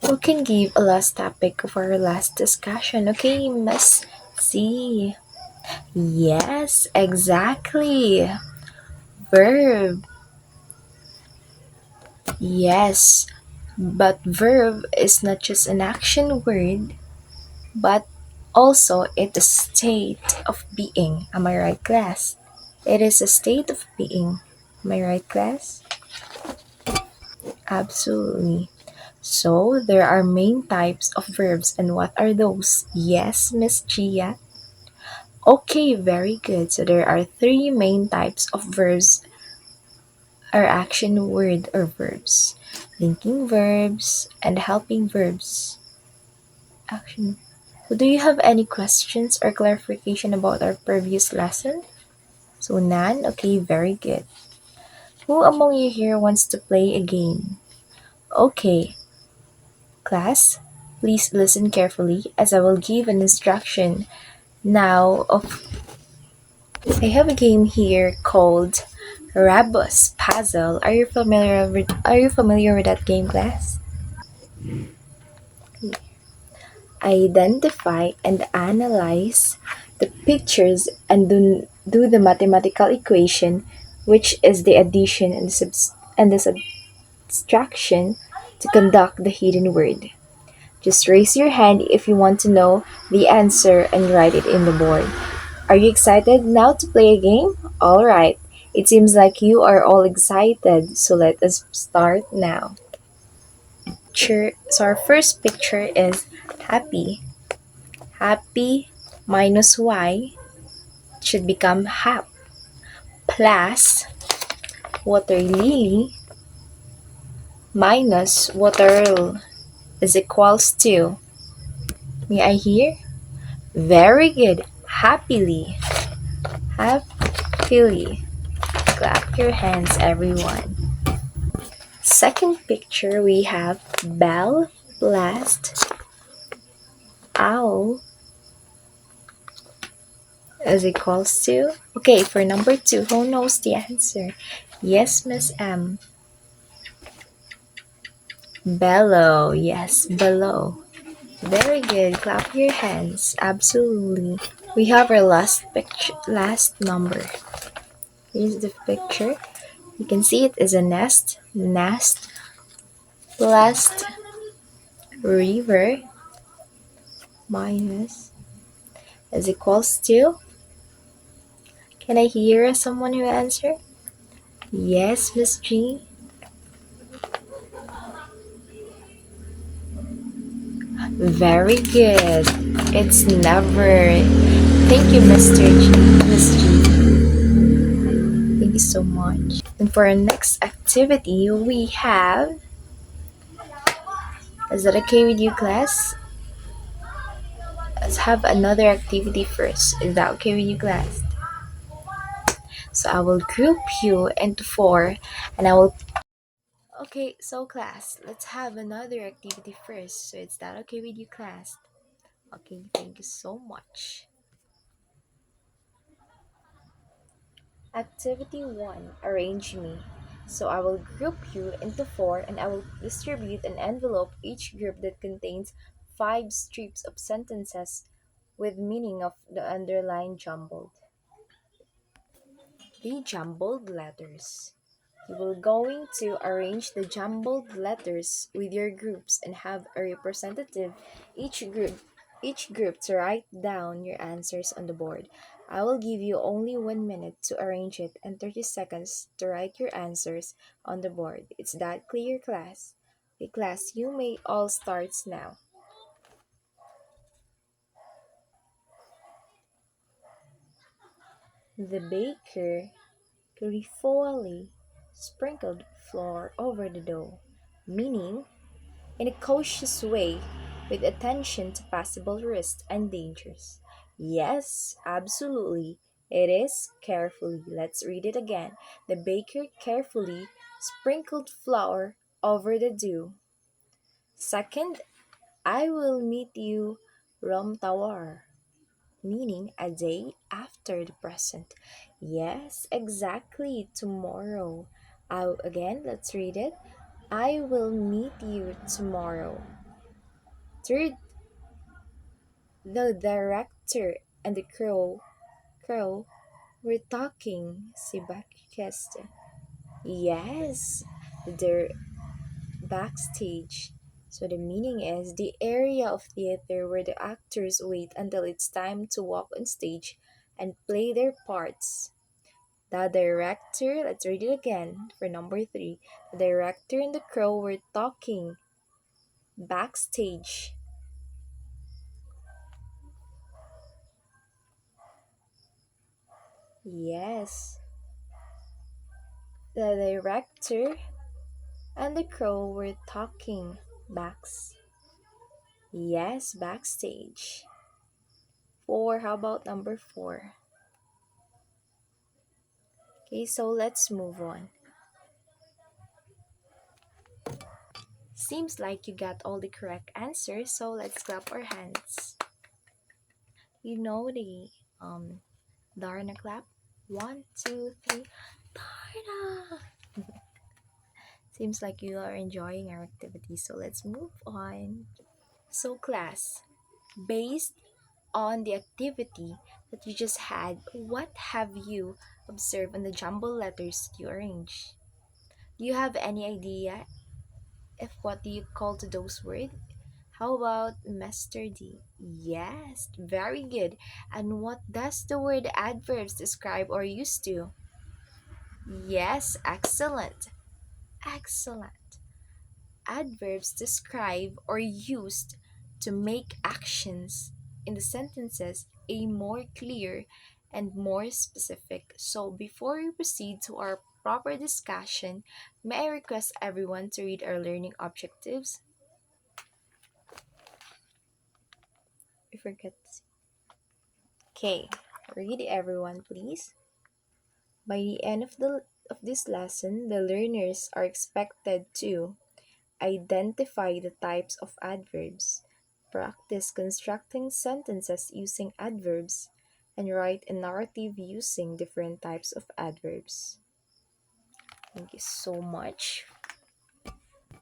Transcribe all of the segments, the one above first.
We can give a last topic of our last discussion. Okay, Miss C. Yes, exactly. Verb. Yes, but verb is not just an action word, but also it's a state of being. Am I right, class? It is a state of being. Am I right, class? Absolutely. So, there are main types of verbs, and what are those? Yes, Miss Gia. Okay, very good. So, there are three main types of verbs or action word or verbs: linking verbs and helping verbs. Action. So, do you have any questions or clarification about our previous lesson? So, none? Okay, very good. Who among you here wants to play a game? Okay, class, please listen carefully as I will give an instruction now of I have a game here called Rabus Puzzle. Are you familiar with that game, class? Identify and analyze the pictures and do the mathematical equation, which is the addition and the subtraction to conduct the hidden word. Just raise your hand if you want to know the answer and write it in the board. Are you excited now to play a game? Alright, it seems like you are all excited, so let us start now. So our first picture is happy. Happy minus y should become hap. Plus water lily minus water is equals to. May I hear? Very good. Happily. Happily. Clap your hands, everyone. Second picture, we have bell, blast, owl is equals to. Okay, for number two, who knows the answer? Yes, Miss M. Bellow. Yes, below. Very good. Clap your hands. Absolutely. We have our last picture, last number. Here's the picture. You can see it is a nest. Nest, blast, river, minus is equals to. Can I hear someone who answer? Yes, Miss G. Very good. It's never. Thank you, Mr. G. Miss G. Thank you so much. And for our next activity, we have. Is that okay with you, class? Let's have another activity first. Is that okay with you, class? So I will group you into four, and I will. Okay, so class, let's have another activity first. So is that okay with you, class? Okay, thank you so much. Activity 1, arrange me. So I will group you into four and I will distribute an envelope each group that contains five strips of sentences with meaning of the underlined jumbled. The jumbled letters. You will going to arrange the jumbled letters with your groups and have a representative each group each group to write down your answers on the board. I will give you only 1 minute to arrange it and 30 seconds to write your answers on the board. It's that clear, class? The class, you may all starts now. The baker carefully sprinkled flour over the dough, meaning in a cautious way with attention to possible risks and dangers. Yes, absolutely. It is carefully. Let's read it again. The baker carefully sprinkled flour over the dough. Second, I will meet you Rom Tawar, meaning a day after the present. Yes, exactly. Tomorrow. Again, let's read it. I will meet you tomorrow. Third, the director and the crow were talking, guessed. Yes, they're backstage. So the meaning is the area of theater where the actors wait until it's time to walk on stage and play their parts. The director, let's read it again for number three. The director and the crow were talking backstage. Yes, the director and the crow were talking backs. Yes, backstage. Four, how about number four? Okay, so let's move on. Seems like you got all the correct answers, so let's clap our hands. You know the Darna clap? One, two, three, Darna! Seems like you are enjoying our activity, so let's move on. So, class, based on the activity that you just had, what have you observed on the jumble letters you arranged? Do you have any idea if what do you call to those words? How about Mr. D? Yes, very good. And what does the word adverbs describe or used to? Yes, excellent. Excellent. Adverbs describe or used to make actions in the sentences a more clear and more specific. So before we proceed to our proper discussion, may I request everyone to read our learning objectives? I forget. Okay, read everyone please. By the end of this lesson, the learners are expected to identify the types of adverbs, practice constructing sentences using adverbs, and write a narrative using different types of adverbs. Thank you so much.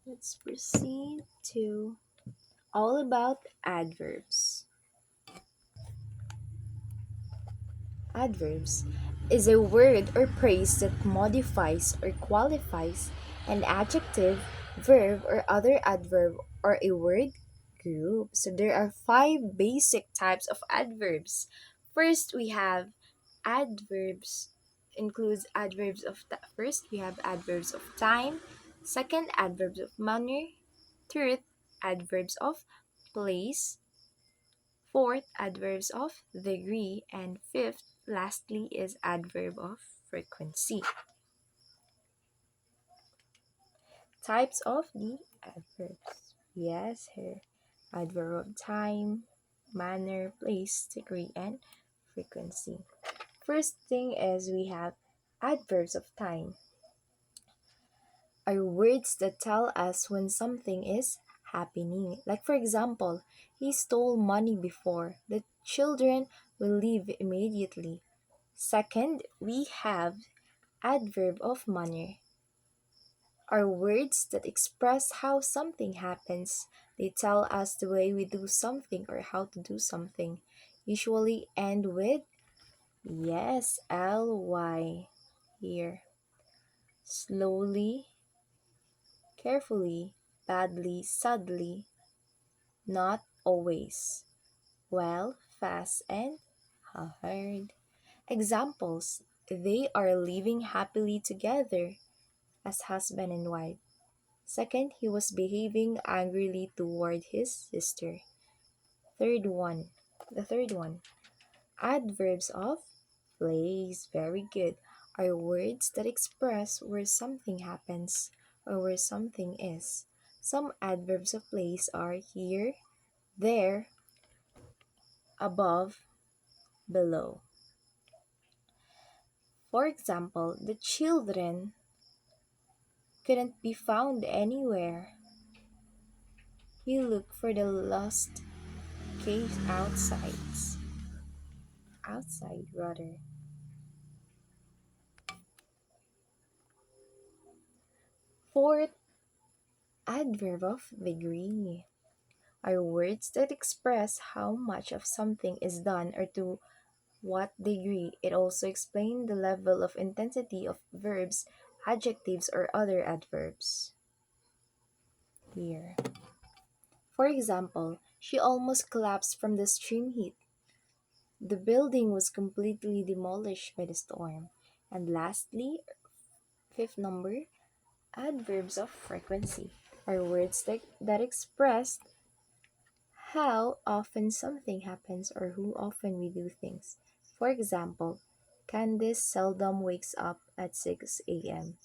Let's proceed to all about adverbs. Adverbs is a word or phrase that modifies or qualifies an adjective, verb, or other adverb or a word group. So there are five basic types of adverbs. First, we have adverbs includes adverbs of first we have adverbs of time, second adverbs of manner, third adverbs of place, fourth, adverbs of degree. And fifth, lastly, is adverb of frequency. Types of the adverbs. Yes, here. Adverb of time, manner, place, degree, and frequency. First thing is we have adverbs of time. Are words that tell us when something is happening. Like, for example, he stole money before. The children will leave immediately. Second, we have adverb of manner. Are words that express how something happens. They tell us the way we do something or how to do something. Usually end with yes, ly here. Slowly, carefully, badly, sadly, not always. Well, fast, and hard. Examples: they are living happily together as husband and wife. Second, he was behaving angrily toward his sister. Third one, the third one, adverbs of place. Very good. Are words that express where something happens or where something is. Some adverbs of place are here, there, above, below. For example, the children couldn't be found anywhere. He looked for the lost case outside rather. Fourth, adverb of degree. are words that express how much of something is done or to what degree. It also explains the level of intensity of verbs, adjectives, or other adverbs. Here. For example, she almost collapsed from the extreme heat. The building was completely demolished by the storm. And lastly, fifth number, adverbs of frequency are words that express how often something happens or who often we do things. For example, Candice seldom wakes up at 6 a.m.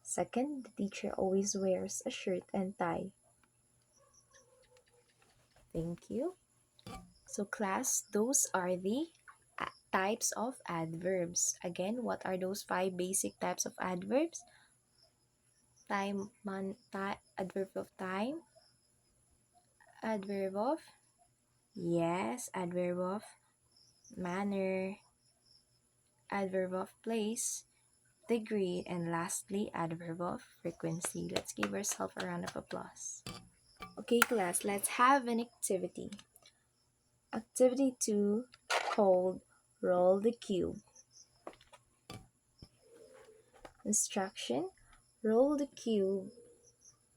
Second, the teacher always wears a shirt and tie. Thank you. So, class, those are the types of adverbs. Again, what are those five basic types of adverbs? Adverb of time, adverb of yes, adverb of manner, adverb of place, degree, and lastly, adverb of frequency. Let's give ourselves a round of applause. Okay, class, let's have an activity. Activity 2 called Roll the Cube. Instruction: roll the cube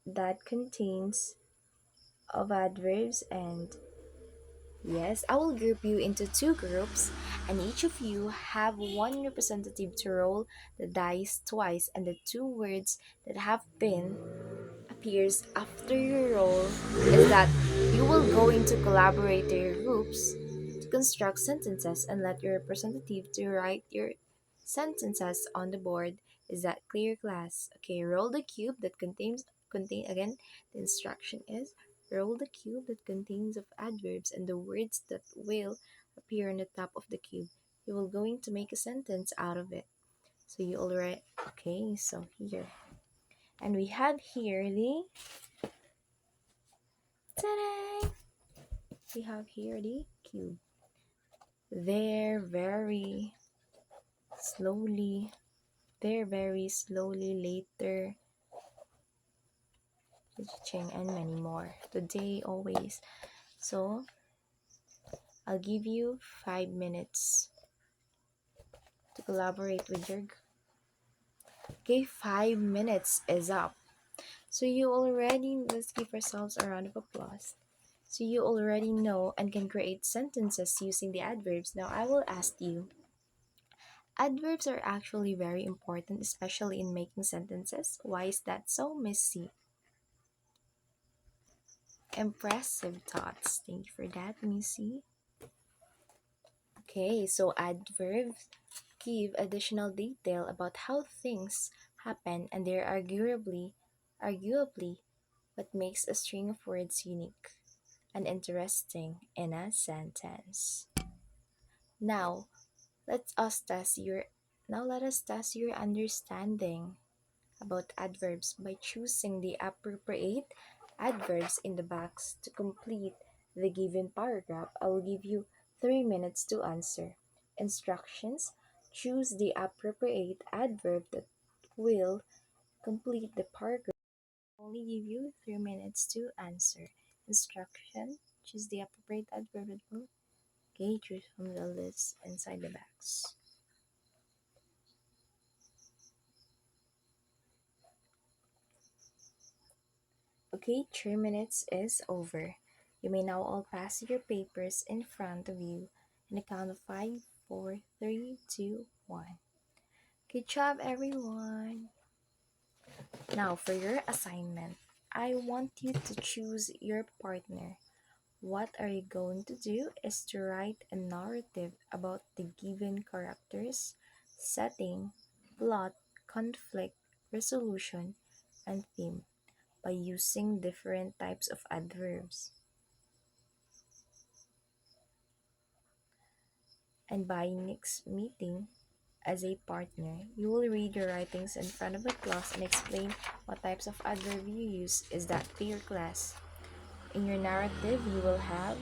that contains of adverbs and yes, I will group you into two groups and each of you have one representative to roll the dice twice, and the two words that have been appears after your roll is that you will go into collaborator groups to construct sentences and let your representative to write your sentences on the board. Is that clear, class? Okay, roll the cube that contain again. The instruction is roll the cube that contains of adverbs and the words that will appear on the top of the cube. You will going to make a sentence out of it. So you already okay. So here, and we have here the ta-da! We have here the cube. There slowly, there very slowly later, ching and many more. Today, always. So, I'll give you 5 minutes to collaborate with your. Okay, 5 minutes is up. So you already, let's give ourselves a round of applause. So you already know and can create sentences using the adverbs. Now I will ask you, adverbs are actually very important, especially in making sentences. Why is that so, Miss C? Impressive thoughts. Thank you for that, Miss C. Okay, so adverbs give additional detail about how things happen, and they're arguably what makes a string of words unique and interesting in a sentence. Now, let us test your let us test your understanding about adverbs by choosing the appropriate adverbs in the box to complete the given paragraph. I will give you 3 minutes to answer. Instructions: choose the appropriate adverb that will complete the paragraph. I only give you 3 minutes to answer. Instruction: choose the appropriate adverb that will okay, choose from the list inside the box. Okay, 3 minutes is over. You may now all pass your papers in front of you in a count of 5, 4, 3, 2, 1. Good job, everyone. Now, for your assignment, I want you to choose your partner. What are you going to do is to write a narrative about the given characters, setting, plot, conflict, resolution, and theme by using different types of adverbs. And by next meeting as a partner, you will read your writings in front of a class and explain what types of adverb you use. Is that clear, class? In your narrative, you will have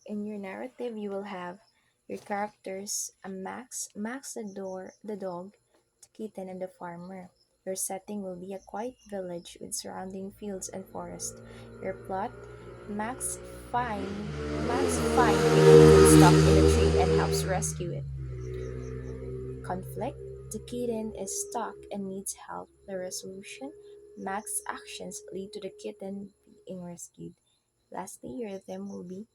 in your narrative you will have Your characters are Max the dog, the kitten, and the farmer. Your setting will be a quiet village with surrounding fields and forest. Your plot, Max Max find a kitten stuck in a tree and helps rescue it. Conflict, the kitten is stuck and needs help. The resolution, Max's actions lead to the kitten being rescued. Lastly, your theme will be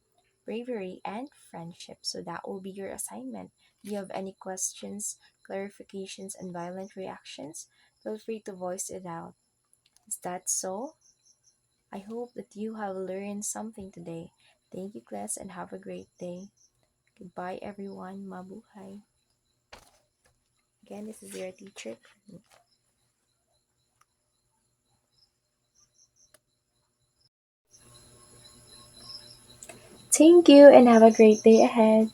bravery and friendship. So that will be your assignment. Do you have any questions, clarifications, and violent reactions? Feel free to voice it out. Is that so? I hope that you have learned something today. Thank you, class, and have a great day. Goodbye, everyone. Mabuhay. Again, this is your teacher. Thank you, and have a great day ahead.